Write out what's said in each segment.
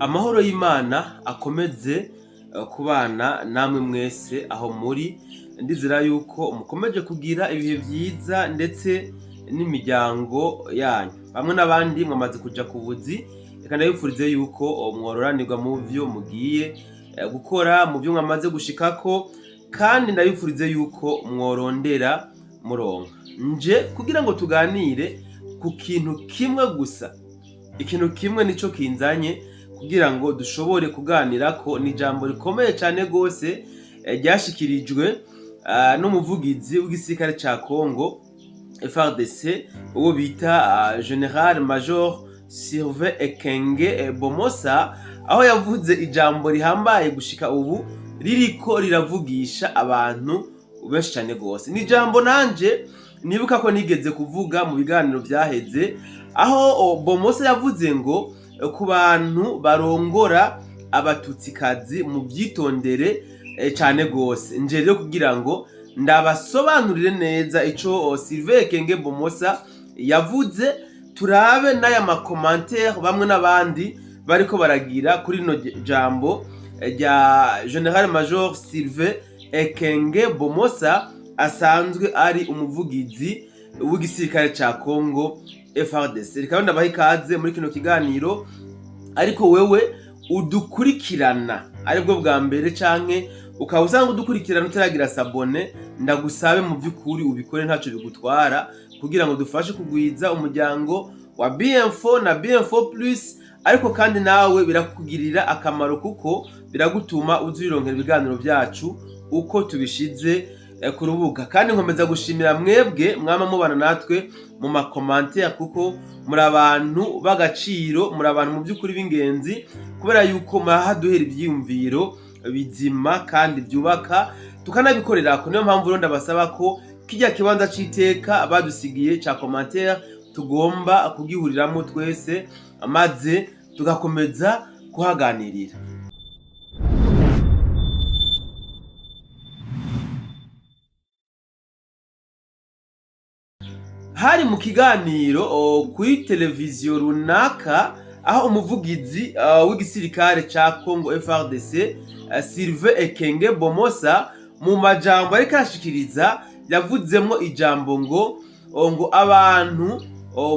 Amahoro y'Imana akomeze kubana namwe mwese aho muri. Ndizera yuko mukomeje kugira ibihe vyiza ndetse n'imiryango yanyu. Bamwe n'abandi mwamaze kuja ku buzi, reka ndabifurize yuko mwororanirwa mu vyo mugiye gukora, mu vyo mwamaze gushikako, kandi ndabifurize yuko mworondera muronka. Nje kugira ngo tuganire ku kintu kimwe gusa. Ikintu kimwe nico kinzanye kugira ngo dushobore kuganirako. Ni ijambo rikomeye cyane gose ryashikirijwe n'umuvugizi w'igisirikare ca Congo FARDC, uwo bita General Major Sylvain Ekenge Bomosa, aho yavuze ijambo rihambaye gushika ubu ririko riravugisha abantu benshi cyane gose. Ni ijambo nanje nibuka ko nigeze kuvuga mu biganiro vyaheze, aho Bomosa yavuze ngo ku bantu barongora abatutsikazi mu vyitondere cyane gose. Nje rero kugira ngo ndabasobanurire neza ico Sylvain Ekenge Bomosa yavuze, turabe n'aya makomantere bamwe n'abandi bariko baragira kuri no jambo rya General Major Sylvain Ekenge Bomosa, asanzwe ari umuvugizi w'igisirikare ca Congo FARDC. Reka ndabaha ikaze muri kino kiganiro, ariko wewe udukurikirana aribwo bwa mbere canke ukaba usanga udukurikirana utaragira sabone, ndagusabe mu by'ukuri ubikore, ntaco bigutwara, kugira ngo dufashe kugwiza umuryango wa BM4 na BM4+, ariko kandi nawe birakugirira akamaro kuko biragutuma uzironkera ibiganiro byacu uko tubishize ku rubuga. Kandi nkomeza gushimira mwebwe mwama mubana natwe mu makomantere, kuko muri abantu b'agaciro, muri abantu mu by'ukuri b'ingenzi, kubera yuko murahaduhera ivyiyumviro bizima kandi byubaka tukanabikorera ko. Niyo mpamvu rero ndabasaba ko kijya kibanza c'iteka badusigiye ca commentaire tugomba kugihuriramo twese, maze tugakomeza kuhaganirira. Hari mu kiganiro kuri televiziyo runaka, aho umuvugizi w'igisirikare ca Congo FARDC Sylvain Ekenge Bomosa mu majambo ariko arashikiriza yavuzemwo ijambo ngo abantu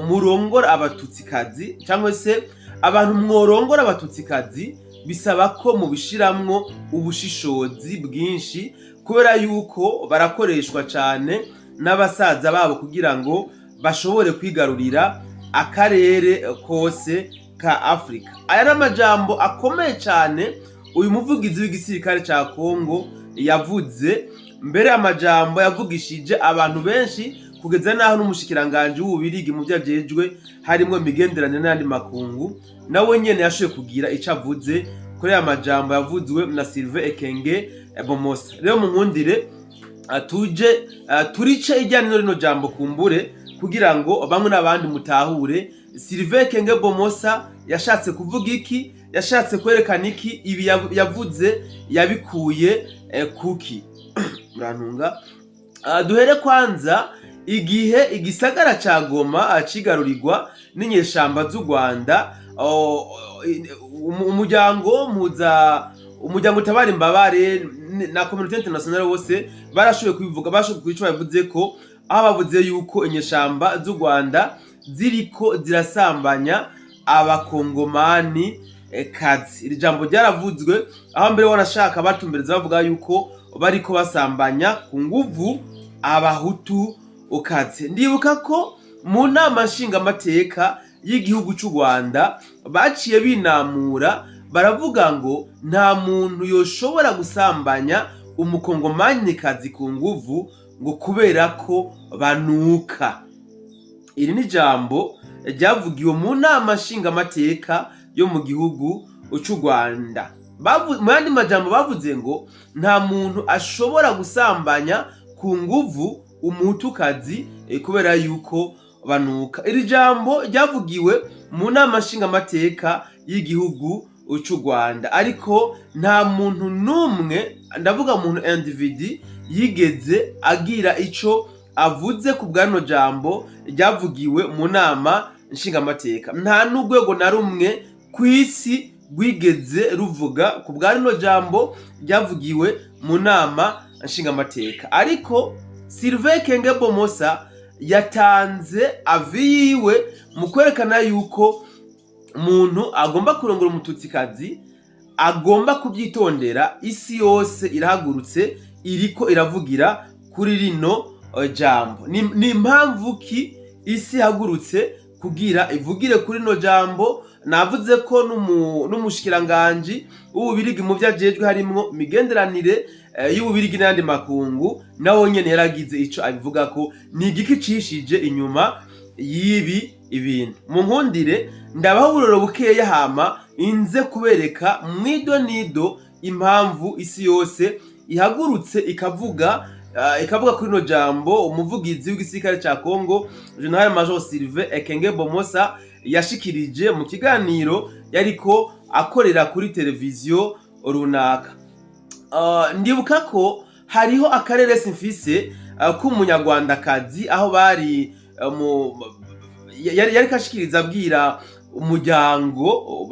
murongora abatutsikazi, cyangwa se abantu mworongora abatutsikazi bisaba ko mubishiramwo ubushishozi bwinshi, kubera yuko barakoreshwa cane n'abasaza babo kugira ngo bashobore kwigarurira akarere kose ka Afrika. Aya n'amajambo akomeye cyane uyu muvugizi w'igisirikare ca Congo yavuze. Mbere amajambo yavugishije abantu benshi, kugeza naho n'umushikiranganje w'ububirigi mu vyajejwe harimo imigenderanire n'andi makungu nawe nyene yashoboye kugira ico avuze kuri aya majambo yavuzwe na Sylvain Ekenge Bomosa. Rero munkundire turice ijyanye rino jambo kumbure, kugira ngo bamwe n'abandi mutahure Sylvain Ekenge Bomosa yashatse kuvuga iki, yashatse kwerekana iki, ibi yavuze yabikuye kuki. Murantunga. Duhere kwanza igihe igisagara ca Goma cigarurirwa n'inyeshamba z'u Rwanda, umuryango utabara imbabare na community international bose barashoboye kubivuga, bashoboye kwica, bavuze ko aho bavuze yuko inyeshamba z'u Rwanda ziriko zirasambanya abakongomani kazi. Iri jambo ryaravuzwe aho mbere wanashaka batumbereza bavuga yuko bariko basambanya ku nguvu abahutu ukaze. Ndibuka ko mu nama nshingamateka y'igihugu cy'u Rwanda baciye binamura baravuga ngo nta muntu yoshobora gusambanya umukongomani kazi ku nguvu ngo kubera ko banuka. Iri ni jambo ryavugiwe mu nama nshingamateka yo mu gihugu cy'u Rwanda. Mu yandi majambo bavuze ngo nta muntu ashobora gusambanya ku nguvu umutukazi kubera yuko banuka. Iri jambo ryavugiwe mu nama nshingamateka y'igihugu cy'u Rwanda, ariko nta muntu numwe, ndavuga muntu individu, yigeze agira ico avuze ku bwano jambo ryavugiwe mu nama nshingamateka. Nta n'urwego na rumwe kw'isi rwigeze ruvuga ku bwa rino jambo ryavugiwe mu nama nshingamateka. Ariko Sylvain Ekenge Bomosa yatanze avi yiwe mu kwerekana yuko umuntu agomba kurongora umututsikazi agomba kubyitondera. Isi yose irahagurutse iriko iravugira kuri rino jambo. Ni impamvu ki isi ihagurutse kugira ivugire kuri rino jambo? Navuze ko n'umushikiranganje w'Ububirigi mu vyajejwe harimwo imigenderanire y'Ububirigi n'andi makungu, nawo nyene yaragize ico abivuga ko ni igiki cishije inyuma y'ibi ibintu. Mu nkundire ndabaho uburoro bukeya hama inze kubereka mwido nido impamvu isi yose ihagurutse ikavuga kuri no jambo umuvugizi w'igisirikare ca Congo General Major Sylvain Ekenge Bomosa yashikirije mu kiganiro yariko akorera kuri televiziyo runaka. Ndibuka ko hariho akarere simfise k'umunyarwandakazi aho bari yari kashikiriza abwira umuryango,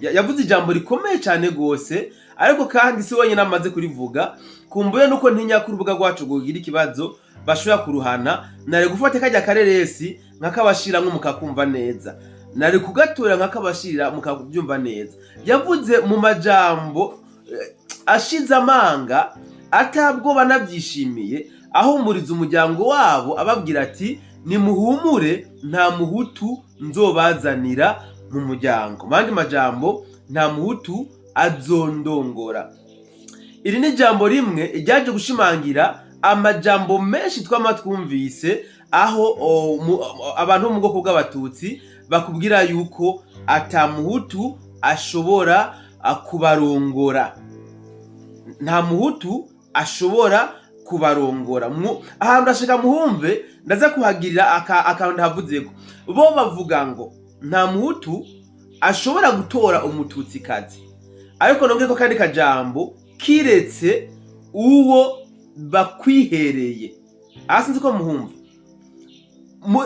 yavuze ijambo rikomeye cyane gose, ariko kandi si wenyine amaze kurivuga. Kumbuye nuko ntinya ku rubuga rwacu gugira ikibazo bashobora kuruhana, nari gufata kajya kareresi nkakabashira mukakumva neza, nari kugatura nkakabashira mukabyumva neza. Yavuze mu majambo ashize amanga atabwo banabyishimiye, aho umuriza umuryango wabo ababwira ati nimuhumure nta muhutu nzobazanira mu muryango. Mandi majambo nta muhutu azondongora. Iri ni jambo rimwe ryaje gushimangira amajambo menshi twamatwumvise aho abantu bo mu bwoko bw'abatutsi bakubwira yuko ata muhutu ashobora kubarongora. Nta muhutu ashobora kubarongora. Ahantu ashaka muhumve ndaza kuhagirira akantu havuzeko. Bo bavuga ngo nta muhutu ashobora gutora umututsikazi, ariko nongeko kandi kajambo kiretse uwo bakwihereye. Asinzi ko muhumva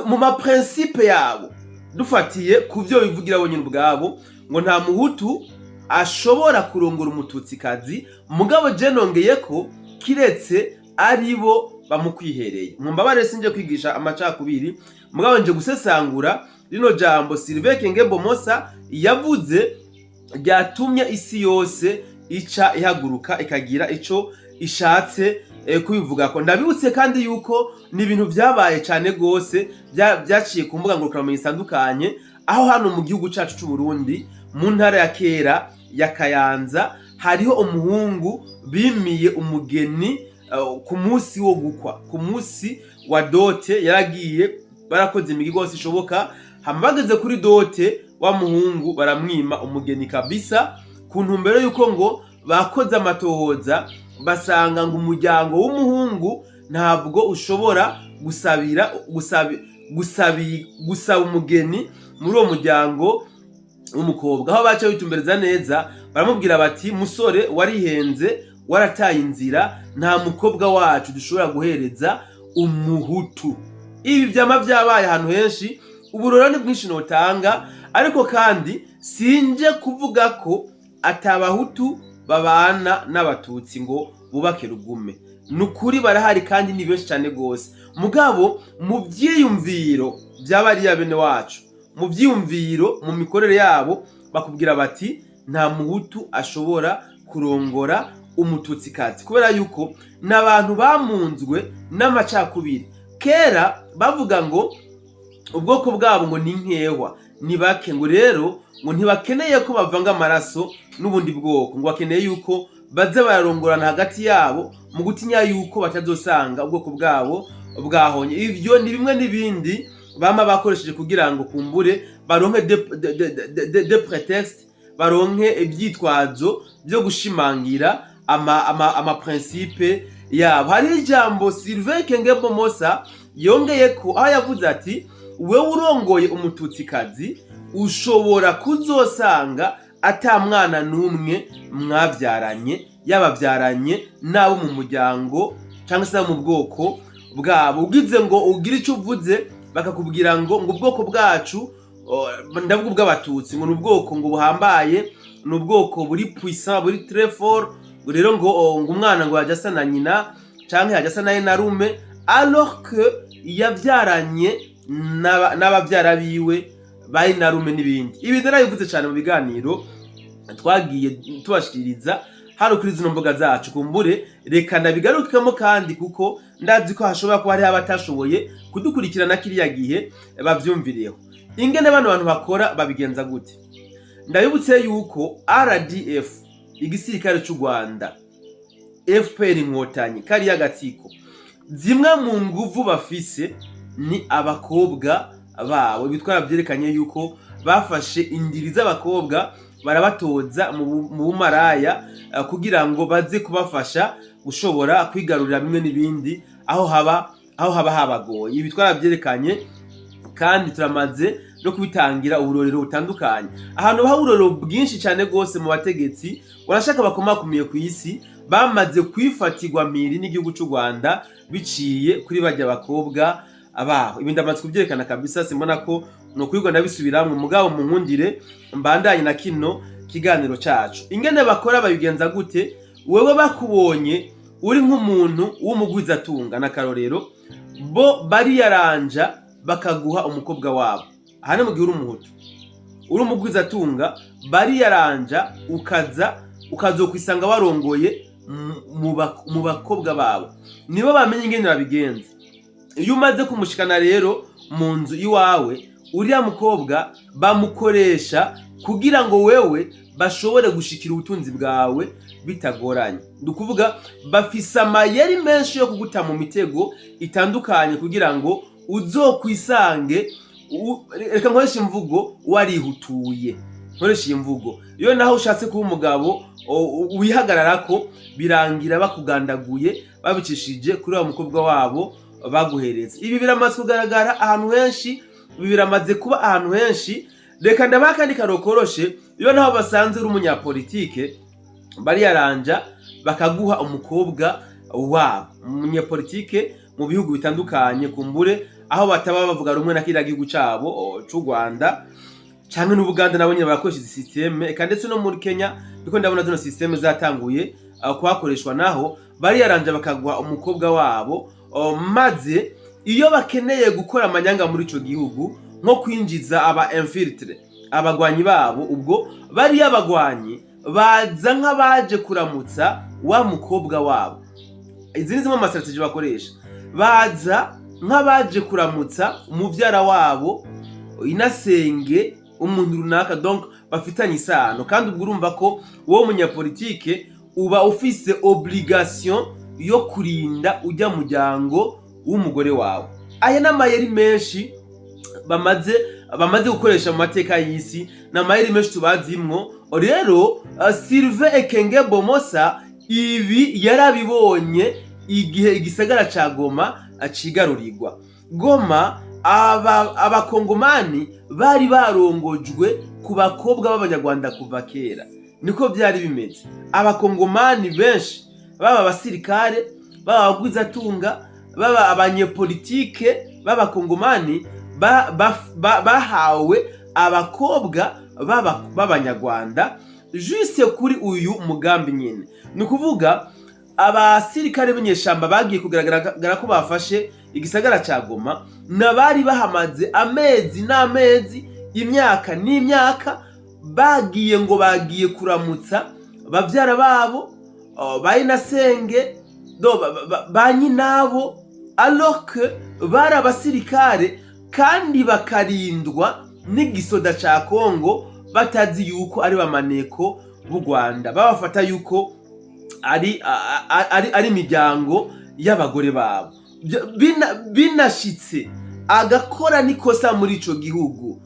mu ma principe yabo, dufatiye kuvyo bivugira bo nyine ubwabo, ngo nta muhutu ashobora kurongora umututsikazi, mugabo je nongeye ko kiretse aribo bamukwihereye. Mumbabare sinje kwigisha amacakubiri, mugabo nje gusesangura rino jambo Sylvain Ekenge Bomosa yavuze ryatumye isi yose ica ihaguruka ikagira ico ishatse kubivuga ko. Ndabibutse kandi yuko ni ibintu byabaye cyane gose, byaciye ku mbuga ngurukanabumenyi zitandukanye, aho hano mu gihugu cacu c'u Burundi mu ntara ya kera ya Kayanza hariho umuhungu bimiye umugeni ku munsi wo gukwa, ku munsi wa dote. Yaragiye barakoze imigi gose ishoboka, hama bageze kuri dote wa muhungu baramwima umugeni kabisa, ku ntumbero yuko ngo bakoze amatohoza basanga ngo umuryango w'umuhungu ntabwo ushobora gusaba umugeni muri uwo muryango w'umukobwa. Aho baca bitumbereza neza baramubwira bati musore warihenze warataye inzira, nta mukobwa wacu dushobora guhereza umuhutu. Ibi byama byabaye ahantu henshi, uburoro ni bwinshi notanga, ariko kandi sinje kuvuga ko atabahutu babana n'abatutsi ngo bubake rugume. Nukuri barahari kandi ni benshi cyane gose, mugabo mu byiyumviro by'abariya bene wacu, mu byiyumviro mu mikorere yabo bakubwira bati nta muhutu ashobora kurongora umututsikazi, kubera yuko n'abantu bamunzwe n'amacakubiri. Kera bavuga ngo ubwoko bwabo ngo ni nkehwa, ni bake, ngo rero ngo ntibakeneye ko bavanga amaraso n'ubundi bwoko, ngo bakeneye yuko baze bararongorana hagati yabo mu gutinya yuko batazosanga ubwoko bwabo bwahonye. Ivyo ni bimwe n'ibindi bama bakoresheje kugira ngo kumbure baronke de prétexte, baronke ibyitwazo byo gushimangira ama principe yabo. Hari ijambo Sylvain Ekenge Bomosa yongeye ko aho yavuze ati wewe urongoye umututsikazi ushobora kuzosanga ata mwana n'umwe mwabyaranye, yababyaranye nabo mu muryango cyangwa se mu bwoko bwabo. Ugize ngo ugire icyo uvuze bakakubwira ngo ubwoko bwacu ndavuga ubw'abatutsi ngo n'ubwoko ngo buhambaye n'ubwoko buri puissant buri très fort rero ngo umwana ngo yajya asa na nyina canke yajya asa na enarume alors que yavyaranye n'abavyara biwe ba enarume n'ibindi. Ibi narabivuze cyane mu biganiro twagiye tubashikiriza hano kuri zino mboga zacu, kumbure reka ndabigarukamo kandi kuko ndazi ko hashobora kuba hari abatashoboye kudukurikirana kiriya gihe bavyumvireho. Ingene bano bantu bakora babigenza gute? Ndabibutse yuko RDF igisirikare cy'u Rwanda, FPR Inkotanyi kariya gatsiko, zimwe mu nguvu bafise ni abakobwa babo. Bitwara byerekanye yuko bafashe indiri z'abakobwa barabatoza mu bumaraya kugira ngo baze kubafasha gushobora kwigarurira bimwe n'ibindi aho haba habagoye. Ibi twarabyekanye kandi turamaze no kubitangira uburorero butandukanye, ahantu baha uburorero bwinshi cyane gose mu bategetsi barashaka bakomakumiye ku isi bamaze kwifatirwa miri n'igihugu cy'u Rwanda biciye kuri bajya bakobwa abaho. Ibi ndamaze kubyerekana kabisa, simbona ko no kwigwa ndabisubiramwe mugabo mu nkundire mbandanye na kino kiganiro cacu. Ingene bakora babigenza gute? Wewe bakubonye uri nk'umuntu w'umugwiza atunga na karorero, bo bari yaranja bakaguha umukobwa wabo. Hane mu gihe uri umuhutu uri umugwiza atunga, bari yaranja ukazokwisanga warongoye mu bakobwa babo, nibo bamenye ingene babigenza. Iyo umaze kumushikana rero mu nzu iwawe, uriya mukobwa bamukoresha kugira ngo wewe bashobore gushikira ubutunzi bwawe bitagoranye. Ndukuvuga bafise amayeri menshi yo kuguta mu mitego itandukanye kugira ngo uzokwisange reka nkoresha imvugo warihutuye. Nkoresha imvugo iyo naho ushatse kuba umugabo wihagararako birangira bakugandaguye babicishije kuri wa mukobwa wabo baguhereza. Ibi biramaze kugaragara ahantu henshi, ibi biramaze kuba ahantu henshi. Reka ndabaha kandi karokoroshe, iyo naho basanze uri umunyapolitike bari yaranja bakaguha umukobwa wabo. Umunyapolitike mu bihugu bitandukanye kumbure aho bataba bavuga rumwe na kiriya gihugu cabo cy'u Rwanda cyangwa n'Ubuganda, nabo nyine barakoresha izi systeme, eka ndetse no muri Kenya biko ndabona zino systeme zatanguye kuhakoreshwa, naho bari yaranja bakaguha umukobwa wabo maze iyo bakeneye gukora amanyanga muri ico gihugu nko kwinjiza aba infiltre abagwanyi babo, ubwo bari yabagwanyi baza nk'abaje kuramutsa wa mukobwa wabo. Izi ni zimwe mu strategy bakoresha, baza nk'abaje kuramutsa umuvyara wabo, inasenge umuntu runaka, donc bafitanye isano. Kandi ubwo urumva ko wowe munyapolitike uba ufise obligation yo kurinda ujya muryango w'umugore wawe. Aya n'amayeri menshi bamaze gukoresha mu mateka y'isi, n'amayeri menshi tubazimwo. Rero Sylvain Ekenge Bomosa ibi yarabibonye igihe igisagara ca Goma acigarurirwa. Goma abakongomani bari barongojwe ku bakobwa b'abanyarwanda kuva kera, niko byari bimeze. Abakongomani benshi baba abasirikare, baba abagwizatunga, baba abanyepolitike b'abakongomani bahawe abakobwa b'abanyarwanda juste kuri uyu mugambi nyene. Ni kuvuga abasirikare b'inyeshamba bagiye kugaragara ko bafashe igisagara ca Goma, nabari bahamaze amezi n'amezi, imyaka n'imyaka, bagiye kuramutsa bavyara babo bayinasenge banyinabo, alors que bari abasirikare kandi bakarindwa n'igisoda ca Kongo, batazi yuko ari bamaneko b'u Rwanda, babafata yuko ari imiryango y'abagore babo. Binashitse agakora nikosa muri ico gihugu,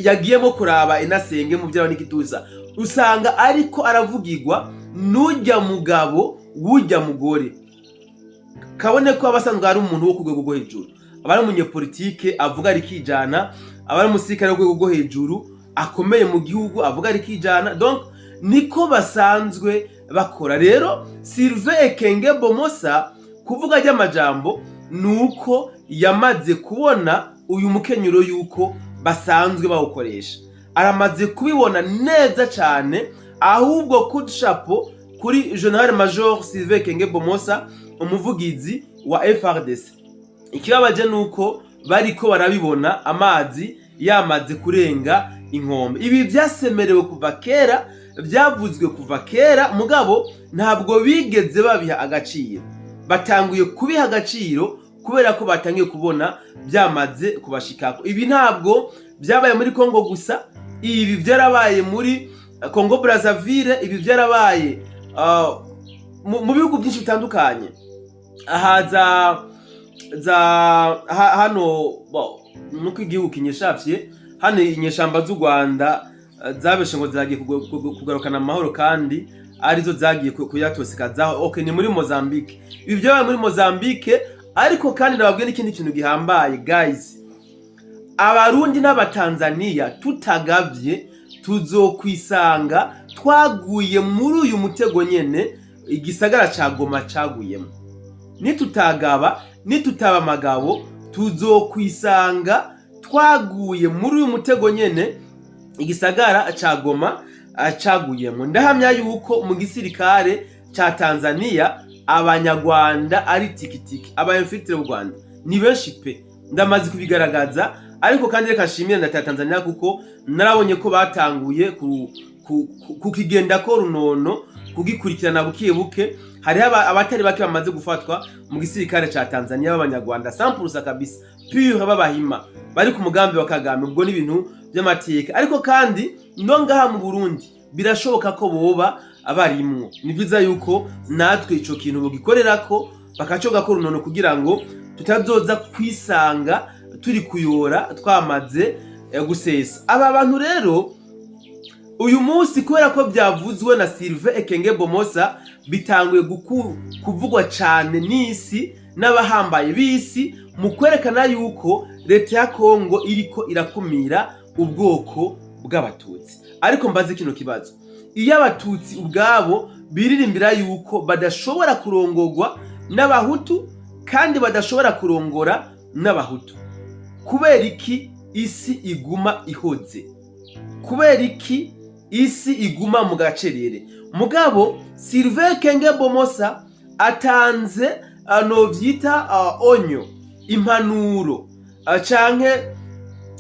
yagiyemo kuraba inasenge mu vyaro n'ikituza, usanga ariko aravugirwa n'ujya mugabo w'ujya mugore. Kabone ko abasanzwe ari umuntu wo ku rwego rwo hejuru, abari umunyepolitike avuga ari kijana, abari umusirikare wo ku rwego rwo hejuru akomeye mu gihugu avuga ari kijana. Donc niko basanzwe bakora. Rero Sylvain Ekenge Bomosa kuvuga ry'amajambo nuko yamaze kubona uyu mukenyuro yuko basanzwe bawukoresha, aramaze kubibona neza cyane, ahubwo coup de chapeau kuri General Major Sylvain Ekenge Bomosa, umuvugizi wa FARDC. Ikibabaje nuko bariko barabibona amazi yamaze kurenga inkombe. Ibi vyasemerewe kuva kera, vyavuzwe kuva kera, mugabo ntabwo bigeze babiha agaciro. Batanguye kubiha agaciro kubera ko batangiye kubona byamaze kubashikako. Ibi ntabwo byabaye muri Congo gusa, ibi byarabaye muri Congo Brazzaville, ibi byarabaye mu bihugu byinshi bitandukanye. Hano nuko igihugu kinyeshafye, hano inyeshamba z'u Rwanda zabeshe ngo zagiye kugarukana amahoro kandi arizo zagiye kuyatosekazaho. Okay, ni muri Mozambique. Ibi byabaye muri Mozambique, ariko kandi nababwiye n'ikindi kintu gihambaye guys. Abarundi n'abatanzania tutagavye tuzokwisanga twaguye muri uyu mutego nyene igisagara ca Goma caguyemo. Nitutagaba, nitutaba amagabo, tuzokwisanga twaguye muri uyu mutego nyene igisagara ca Goma caguyemo. Ndahamya yuko mu gisirikare ca Tanzania abanyarwanda ari tikitiki, abayemfitire b'u Rwanda ni benshi pe, ndamaze kubigaragaza. Ariko kandi reka nshimire ndata Tanzania kuko narabonye ko batanguye kukigenda ko runono, kugikurikirana bukiye buke. Hari abatari bake bamaze gufatwa mu gisirikare ca Tanzania b'abanyarwanda 100% kabisa, pure babahima bari ku mugambi wa Kagame. Ubwo ni ibintu by'amateka. Ariko kandi no ngaha mu Burundi birashoboka ko boba abarimwo. Ni byiza yuko natwe ico kintu bogikorerako bakacoga ko runono kugira ngo tutazoza kwisanga turi kuyora twamaze gusesa. Aba bantu rero uyu munsi kubera ko byavuzwe na Sylvain Ekenge Bomosa, bitanguye kuvugwa cyane n'isi n'abahambaye b'isi mu kwerekana yuko leta ya Kongo iriko irakumira ubwoko bw'abatutsi. Ariko mbaze kino kibazo, iyo abatutsi ubwabo biririmbira yuko badashobora kurongorwa n'abahutu kandi badashobora kurongora n'abahutu, kubera iki isi iguma ihoze? Kubera iki isi iguma mu gacerere? Mugabo Sylvain Ekenge Bomosa atanze no vyita onyo, impanuro canke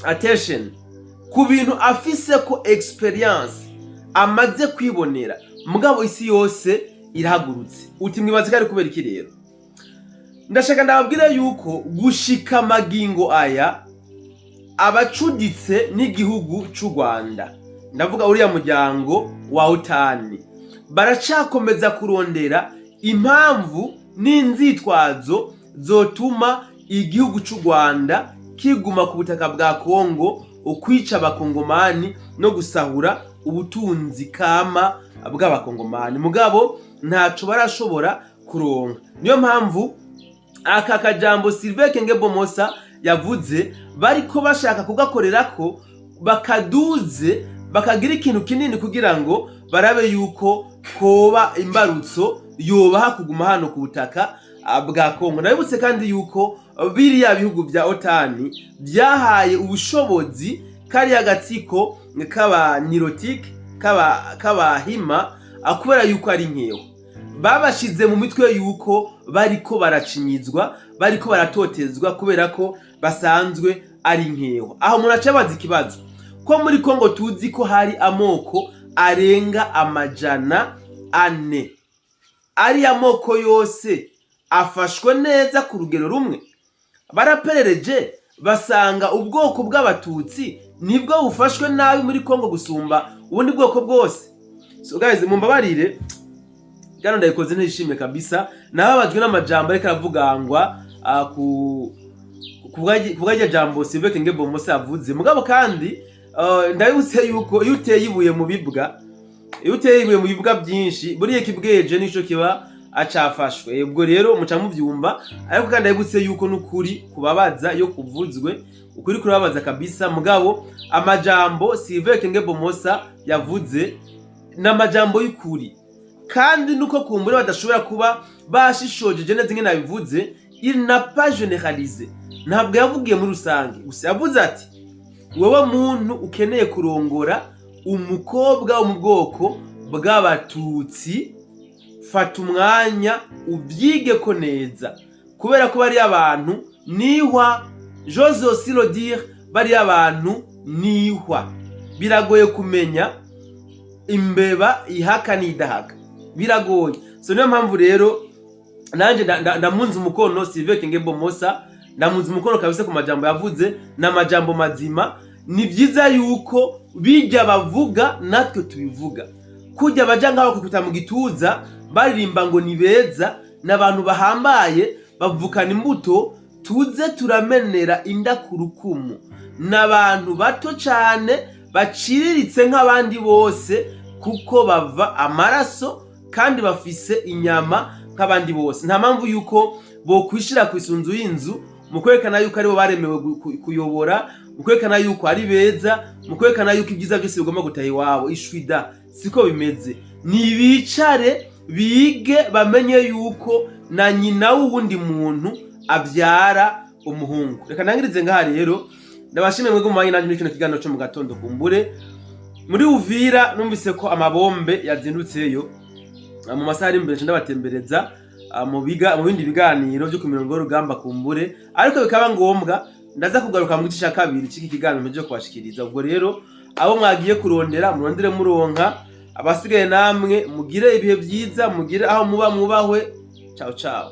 attention ku bintu afise ko experience amaze kwibonera. Mugabo isi yose irahagurutse. Uti mwibaze kari kubera iki rero? Ndashaka ndababwira yuko gushika magingo aya abacuditse n'igihugu c'u Rwanda, ndavuga uriya muryango wa OTAN, baracakomeza kurondera impamvu n'inzitwazo zotuma igihugu c'u Rwanda kiguma ku butaka bwa Kongo, ukwica abakongomani no gusahura ubutunzi kama bw'abakongomani. Mugabo ntaco barashobora kuronka. Niyo mpamvu aka kajambo Sylvain Ekenge Bomosa yavuze bariko bashaka kugakorerako bakaduze, bakagira ikintu kinini kugira ngo barabe yuko koba imbarutso yobaha kuguma hano ku butaka bwa Kongo. Nabibutse kandi yuko biriya bihugu vya OTAN byahaye ubushobozi kari agatsiko k'abanirotique k'abahima kubera yuko ari nkeho. Babashize mu mitwe yuko bariko baracinyizwa, bariko baratotezwa kubera ko basanzwe ari nkeho. Aho muracabaza ikibazo ko muri Kongo tuzi ko hari amoko arenga 400. Ari amoko yose afashwe neza ku rugero rumwe? Baraperereje basanga ubwoko bw'abatutsi nibwo bufashwe nabi muri Kongo gusumba ubundi bwoko bwose. So guys, mumbabarire gano ndayikoze ntishimye kabisa, nababajwe n'amajambo ariko aravugangwa kubwaje jambo Sylvain Ekenge Bomosa yavuze. Mugabo kandi ndabibutse yuko iyo uteye ibuye mu bibwa byinshi buriye kibweje nico kiba acafashwe. Ubwo rero muca muvyumva. Ariko kandi ndabibutse yuko n'ukuri kubabaza yo kuvuzwe, ukuri kurababaza kabisa. Mugabo amajambo Sylvain Ekenge Bomosa yavuze n'amajambo y'ukuri, kandi nuko kumbure badashobora kuba bashishojeje neza ingene nabivuze. Il n'a pas généralisé, ntabwo yavugiye muri rusange gusa. Yavuze ati wowe muntu ukeneye kurongora umukobwa wo mu bwoko bw'abatutsi fata umwanya ubyige ko neza, kubera ko bari abantu nihwa, j'ose aussi le dire, bari abantu nihwa. Biragoye kumenya imbeba ihaka n'idahaka, biragoye. So niyo mpamvu rero nanje ndamunze umukono Sylvain Kengembo Mosa, ndamunze umukono kabisa ku majambo yavuze, n'amajambo mazima. Ni byiza yuko bijya bavuga natwe tubivuga, kujya baja ngaho kwikuta mu gituza baririmba ngo ni beza, n'abantu bahambaye bavukana imbuto, tuze turamenera inda ku rukumu, n'abantu bato cyane baciriritse nk'abandi bose, kuko bava amaraso kandi bafise inyama nk'abandi bose. Nta mpamvu yuko bokwishira ku isunzu y'inzu mu kwerekana yuko aribo baremewe kuyobora, mu kwerekana yuko ari beza, mu kwerekana yuko ibyiza byose bigomba gutaha iwabo. Ishwida siko bimeze. Nibicare bige bamenye yuko na nyina w'uwundi muntu abyara umuhungu. Reka nangirize ngaha rero, ndabashimye mwego mu nanje muri kino kiganiro cyo mu gatondo kumbure. Muri Uvira numvise ko amabombe yazindutseyo mu masaha ari imbere, ndabatembereza mu bindi biganiro byo ku mirongo y'urugamba kumbure, ariko bikaba ngombwa ndaza kugaruka mu gice cya kabiri cy'iki kiganiro cyo kubashikiriza. Ubwo rero abo mwagiye kurondera murondere muronka, abasigaye namwe mugire ibihe byiza, mugire aho muba mubahwe. Ciao ciao.